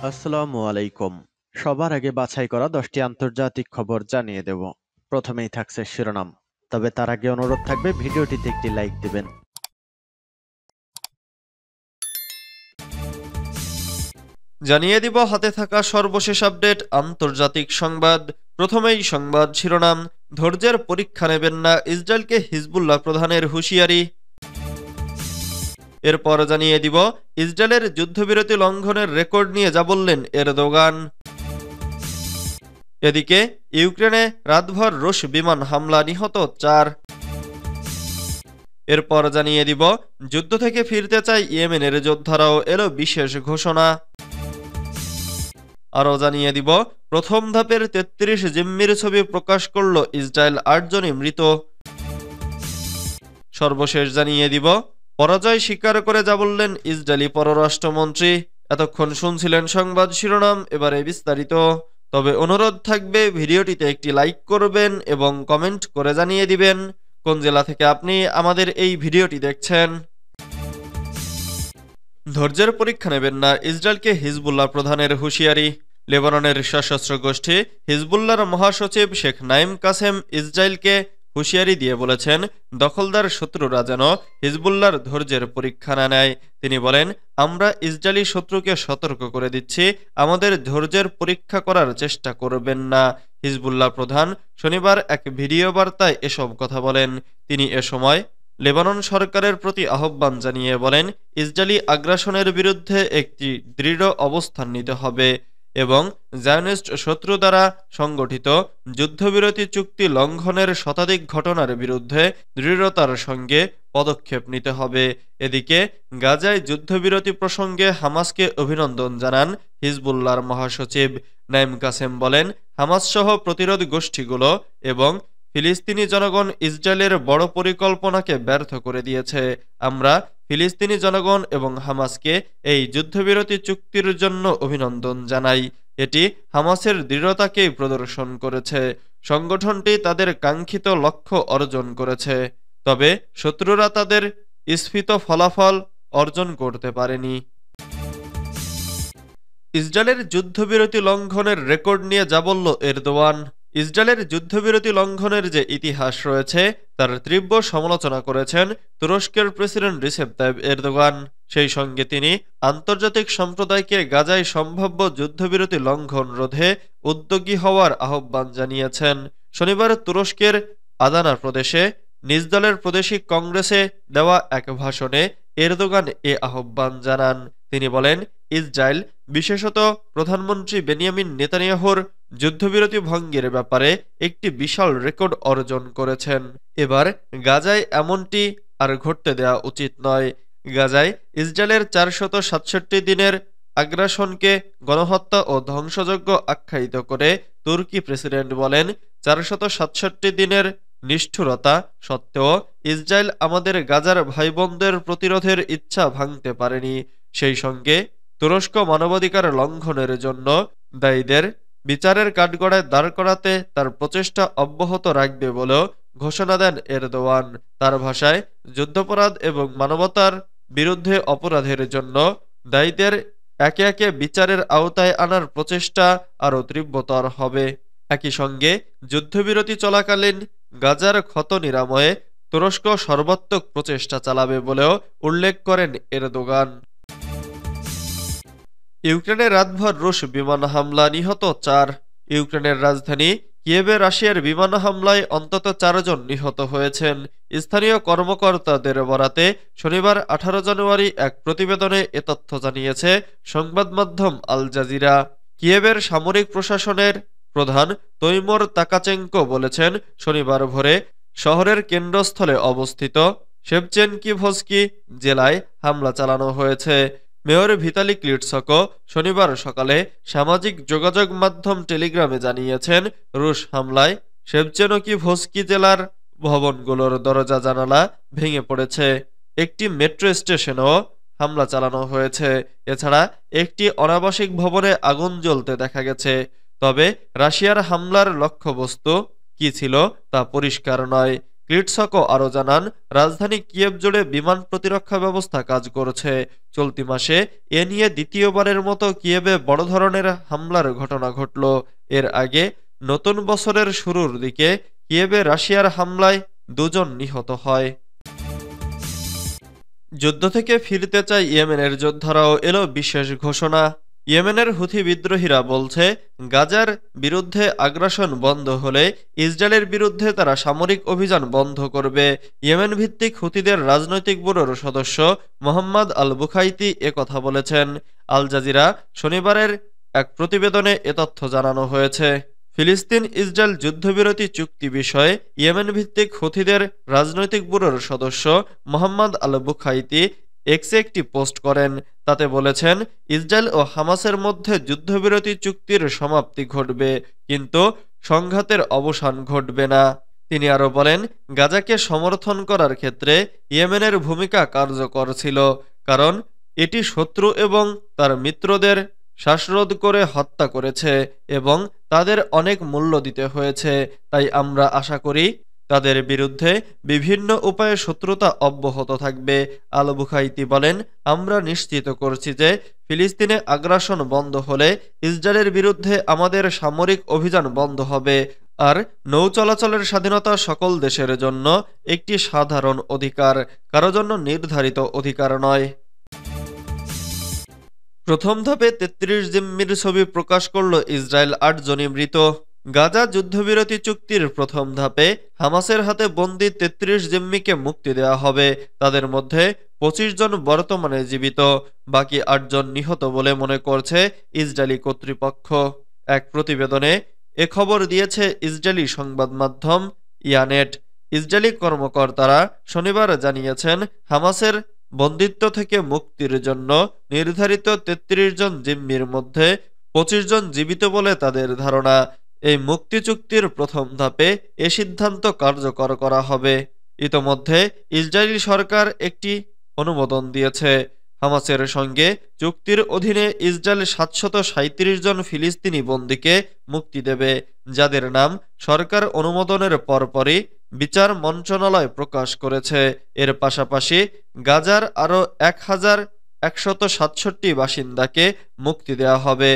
আসসালামু আলাইকুম। সবার আগে বাছাই করা 10টি আন্তর্জাতিক খবর জানিয়ে দেব। প্রথমেই থাকছে শিরোনাম। তবে তার আগে অনুরোধ থাকবে ভিডিওটিতে একটি লাইক দিবেন। জানিয়ে দিব হাতে থাকা সর্বশেষ আপডেট আন্তর্জাতিক সংবাদ। প্রথমেই সংবাদ শিরোনাম, ধৈর্যের পরীক্ষা নেবেন না, ইসরায়েলকে হিজবুল্লাহ প্রধানের হুঁশিয়ারি। এরপর জানিয়ে দিব ইসরায়েলের যুদ্ধবিরতি লঙ্ঘনের রেকর্ড নিয়ে যা বললেন এরদোগান। এদিকে ইউক্রেনে রাতভর রুশ বিমান হামলা, নিহত 4। এরপর জানিয়ে দিব যুদ্ধ থেকে ফিরতে চায় ইয়েমেনের যোদ্ধারাও, এলো বিশেষ ঘোষণা। আরও জানিয়ে দিব প্রথম ধাপের 33 জিম্মির ছবি প্রকাশ করল ইসরায়েল, 8 জনই মৃত। সর্বশেষ জানিয়ে দিব পরাজয় স্বীকার করে যা বললেন ইসরায়েলি পররাষ্ট্রমন্ত্রী। এতক্ষণ শুনছিলেন সংবাদ শিরোনাম, এবারে বিস্তারিত। তবে অনুরোধ থাকবে ভিডিওটিতে একটি লাইক করবেন এবং কমেন্ট করে জানিয়ে দিবেন কোন জেলা থেকে আপনি আমাদের এই ভিডিওটি দেখছেন। ধৈর্যের পরীক্ষা নেবেন না, ইসরায়েলকে হিজবুল্লাহ প্রধানের হুঁশিয়ারি। লেবাননের সশস্ত্র গোষ্ঠী হিজবুল্লাহর মহাসচিব শেখ নাইম কাসেম ইসরায়েলকে হুঁশিয়ারি দিয়ে বলেছেন, দখলদার শত্রুরা যেন হিজবুল্লাহর ধৈর্যের পরীক্ষা না নেয়। তিনি বলেন, আমরা ইসরায়েলি শত্রুকে সতর্ক করে দিচ্ছি, আমাদের ধৈর্যের পরীক্ষা করার চেষ্টা করবেন না। হিজবুল্লাহ প্রধান শনিবার এক ভিডিও বার্তায় এসব কথা বলেন। তিনি এ সময় লেবানন সরকারের প্রতি আহ্বান জানিয়ে বলেন, ইসরায়েলি আগ্রাসনের বিরুদ্ধে একটি দৃঢ় অবস্থান নিতে হবে এবং জায়নিস্ট শত্রু দ্বারা সংগঠিত যুদ্ধবিরতি চুক্তি লঙ্ঘনের শতাধিক ঘটনার বিরুদ্ধে দৃঢ়তার সঙ্গে পদক্ষেপ নিতে হবে। এদিকে গাজায় যুদ্ধবিরতি প্রসঙ্গে হামাসকে অভিনন্দন জানান হিজবুল্লাহর মহাসচিব। নাইম কাসেম বলেন, হামাস সহ প্রতিরোধ গোষ্ঠীগুলো এবং ফিলিস্তিনি জনগণ ইসরায়েলের বড় পরিকল্পনাকে ব্যর্থ করে দিয়েছে। আমরা ফিলিস্তিনি জনগণ এবং হামাসকে এই যুদ্ধবিরতি চুক্তির জন্য অভিনন্দন জানাই। এটি হামাসের দৃঢ়তাকেই প্রদর্শন করেছে। সংগঠনটি তাদের কাঙ্ক্ষিত লক্ষ্য অর্জন করেছে, তবে শত্রুরা তাদের ইস্ফিত ফলাফল অর্জন করতে পারেনি। ইসরায়েলের যুদ্ধবিরতি লঙ্ঘনের রেকর্ড নিয়ে যা বলল এরদোয়ান। ইসরায়েলের যুদ্ধবিরতি লঙ্ঘনের যে ইতিহাস রয়েছে তার তীব্র সমালোচনা করেছেন তুরস্কের প্রেসিডেন্ট রিসেপ তাইব এরদোগান। সেই সঙ্গে তিনি আন্তর্জাতিক সম্প্রদায়কে গাজায় সম্ভাব্য যুদ্ধবিরতি লঙ্ঘন রোধে উদ্যোগী হওয়ার আহ্বান জানিয়েছেন। শনিবার তুরস্কের আদানা প্রদেশে নিজ দলের প্রাদেশিক কংগ্রেসে দেওয়া এক ভাষণে এরদোগান এ আহ্বান জানান। তিনি বলেন, ইসরায়েল, বিশেষত প্রধানমন্ত্রী বেনিয়ামিন নেতানিয়াহুর যুদ্ধবিরতি ভঙ্গের ব্যাপারে একটি বিশাল রেকর্ড অর্জন করেছেন। এবার গাজায় এমনটি আর ঘটতে দেওয়া উচিত নয়। গাজায় ইসরায়েলের 467 দিনের আগ্রাসনকে গণহত্যা ও ধ্বংসযজ্ঞ আখ্যায়িত করে তুর্কি প্রেসিডেন্ট বলেন, 467 দিনের নিষ্ঠুরতা সত্ত্বেও ইসরায়েল আমাদের গাজার ভাইবোনদের প্রতিরোধের ইচ্ছা ভাঙতে পারেনি। সেই সঙ্গে তুরস্ক মানবাধিকার লঙ্ঘনের জন্য দায়ীদের বিচারের কাঠগড়ায় দাঁড় করাতে তার প্রচেষ্টা অব্যাহত রাখবে বলেও ঘোষণা দেন এরদোয়ান। তার ভাষায়, যুদ্ধাপরাধ এবং মানবতার বিরুদ্ধে অপরাধের জন্য দায়ীদের একে একে বিচারের আওতায় আনার প্রচেষ্টা আরও তীব্রতর হবে। একই সঙ্গে যুদ্ধবিরতি চলাকালীন গাজার ক্ষত নিরাময়ে তুরস্ক সর্বাত্মক প্রচেষ্টা চালাবে বলেও উল্লেখ করেন এরদোগান। ইউক্রেনে রাতভর রুশ বিমান হামলা, নিহত 4। ইউক্রেনের রাজধানী কিয়েভে রাশিয়ার বিমান হামলায় অন্তত 4 জন নিহত হয়েছেন। স্থানীয় কর্মকর্তাদের বরাতে শনিবার 18 জানুয়ারি এক প্রতিবেদনে এ তথ্য জানিয়েছে সংবাদ মাধ্যম আল জাজিরা। কিয়েভের সামরিক প্রশাসনের প্রধান তৈমুর তাকাচেঙ্কো বলেছেন, শনিবার ভোরে শহরের কেন্দ্রস্থলে অবস্থিত শেভচেনকিভস্কি জেলায় হামলা চালানো হয়েছে। মেয়র ভিতালি ক্লিটসকো শনিবার সকালে সামাজিক যোগাযোগ মাধ্যম টেলিগ্রামে জানিয়েছেন, রুশ হামলায় শেভচেনকিভস্কি জেলার ভবনগুলোর দরজা জানালা ভেঙে পড়েছে। একটি মেট্রো স্টেশনেও হামলা চালানো হয়েছে। এছাড়া একটি অনাবাসিক ভবনে আগুন জ্বলতে দেখা গেছে। তবে রাশিয়ার হামলার লক্ষ্যবস্তু কি ছিল তা পরিষ্কার নয়। ক্লিটসকো আরও জানান, রাজধানী কিয়েভ জুড়ে বিমান প্রতিরক্ষা ব্যবস্থা কাজ করছে। চলতি মাসে এ নিয়ে দ্বিতীয়বারের মতো কিয়েভে বড় ধরনের হামলার ঘটনা ঘটল। এর আগে নতুন বছরের শুরুর দিকে কিয়েভে রাশিয়ার হামলায় 2 জন নিহত হয়। যুদ্ধ থেকে ফিরতে চায় ইয়েমেনের যোদ্ধারাও, এলো বিশেষ ঘোষণা। ইয়েমেনের হুথি বিদ্রোহীরা বলছে, গাজার বিরুদ্ধে আগ্রাসন বন্ধ হলে ইসরায়েলের বিরুদ্ধে তারা সামরিক অভিযান বন্ধ করবে। ইয়েমেন ভিত্তিক হুথিদের রাজনৈতিক ব্যুরোর সদস্য মোহাম্মদ আল বুখাইতি একথা বলেছেন। আল জাজিরা শনিবারের এক প্রতিবেদনে এ তথ্য জানানো হয়েছে। ফিলিস্তিন ইসরায়েল যুদ্ধবিরতি চুক্তি বিষয়ে ইয়েমেন ভিত্তিক হুথিদের রাজনৈতিক ব্যুরোর সদস্য মোহাম্মদ আল বুখাইতি এক্সে একটি পোস্ট করেন। তাতে বলেছেন, ইসরায়েল ও হামাসের মধ্যে যুদ্ধবিরতি চুক্তির সমাপ্তি ঘটবে, কিন্তু সংঘাতের অবসান ঘটবে না। তিনি আরও বলেন, গাজাকে সমর্থন করার ক্ষেত্রে ইয়েমেনের ভূমিকা কার্যকর ছিল, কারণ এটি শত্রু এবং তার মিত্রদের শ্বাসরোধ করে হত্যা করেছে এবং তাদের অনেক মূল্য দিতে হয়েছে। তাই আমরা আশা করি তাদের বিরুদ্ধে বিভিন্ন উপায়ে শত্রুতা অব্যাহত থাকবে। আল বুখাইতি বলেন, আমরা নিশ্চিত করছি যে ফিলিস্তিনে আগ্রাসন বন্ধ হলে ইসরায়েলের বিরুদ্ধে আমাদের সামরিক অভিযান বন্ধ হবে। আর নৌ চলাচলের স্বাধীনতা সকল দেশের জন্য একটি সাধারণ অধিকার, কারো জন্য নির্ধারিত অধিকার নয়। প্রথম ধাপে ৩৩ জিম্মির ছবি প্রকাশ করল ইসরায়েল, ৮ জনই মৃত। গাজা যুদ্ধবিরতি চুক্তির প্রথম ধাপে হামাসের হাতে বন্দী ৩৩ জিম্মিকে মুক্তি দেওয়া হবে। তাদের মধ্যে ২৫ জন বর্তমানে জীবিত, বাকি ৮ জন নিহত বলে মনে করছে ইসরায়েলি কর্তৃপক্ষ। এক প্রতিবেদনে এ খবর দিয়েছে ইসরায়েলি সংবাদ মাধ্যম ইয়ানেট। ইসরায়েলি কর্মকর্তারা শনিবার জানিয়েছেন, হামাসের বন্দিত্ব থেকে মুক্তির জন্য নির্ধারিত ৩৩ জন জিম্মির মধ্যে ২৫ জন জীবিত বলে তাদের ধারণা। এই মুক্তি চুক্তির প্রথম ধাপে এ সিদ্ধান্ত কার্যকর করা হবে। ইতোমধ্যে ইসরায়েলি সরকার একটি অনুমোদন দিয়েছে। হামাসের সঙ্গে চুক্তির অধীনে ইসরায়েল ৭৩৭ জন ফিলিস্তিনি বন্দীকে মুক্তি দেবে, যাদের নাম সরকার অনুমোদনের পরপরই বিচার মন্ত্রণালয় প্রকাশ করেছে। এর পাশাপাশি গাজার আরও ১,১৬৭ বাসিন্দাকে মুক্তি দেওয়া হবে।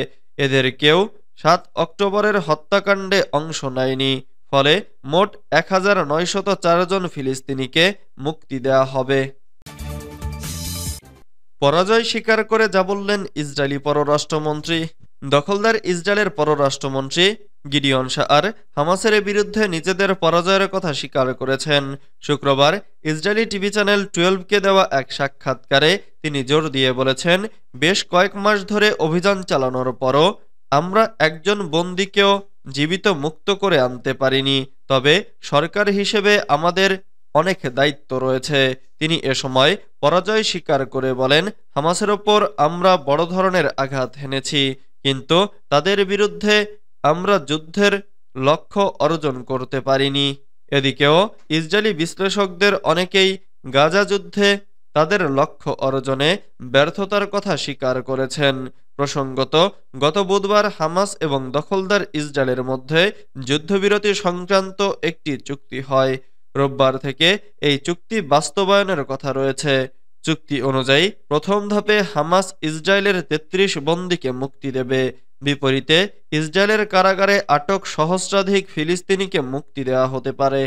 এদের কেউ ৭ অক্টোবরের হত্যাকাণ্ডে অংশ নেয়নি, ফলে মোট ১,৯০৪ জন ফিলিস্তিনিকে মুক্তি দেওয়া হবে। পরাজয় স্বীকার করে যা বললেন ইসরায়েলি পররাষ্ট্রমন্ত্রী। দখলদার ইসরায়েলের পররাষ্ট্রমন্ত্রী গিডিয়ন সাআর হামাসের বিরুদ্ধে নিজেদের পরাজয়ের কথা স্বীকার করেছেন। শুক্রবার ইসরায়েলি টিভি চ্যানেল 12কে দেওয়া এক সাক্ষাৎকারে তিনি জোর দিয়ে বলেছেন, বেশ কয়েক মাস ধরে অভিযান চালানোর পরও আমরা একজন বন্দীকেও জীবিত মুক্ত করে আনতে পারিনি, তবে সরকার হিসেবে আমাদের অনেক দায়িত্ব রয়েছে। তিনি এ সময় পরাজয় স্বীকার করে বলেন, হামাসের ওপর আমরা বড় ধরনের আঘাত হেনেছি, কিন্তু তাদের বিরুদ্ধে আমরা যুদ্ধের লক্ষ্য অর্জন করতে পারিনি। এদিকেও ইসরায়েলি বিশ্লেষকদের অনেকেই গাজা যুদ্ধে তাদের লক্ষ্য অর্জনে ব্যর্থতার কথা স্বীকার করেছেন। প্রসঙ্গত, গত বুধবার হামাস এবং দখলদার ইসরায়েলের মধ্যে যুদ্ধবিরতি সংক্রান্ত একটি চুক্তি হয়। রোববার থেকে এই চুক্তি বাস্তবায়নের কথা রয়েছে। চুক্তি অনুযায়ী প্রথম ধাপে হামাস ইসরায়েলের ৩৩ বন্দীকে মুক্তি দেবে। বিপরীতে ইসরায়েলের কারাগারে আটক সহস্রাধিক ফিলিস্তিনিকে মুক্তি দেওয়া হতে পারে।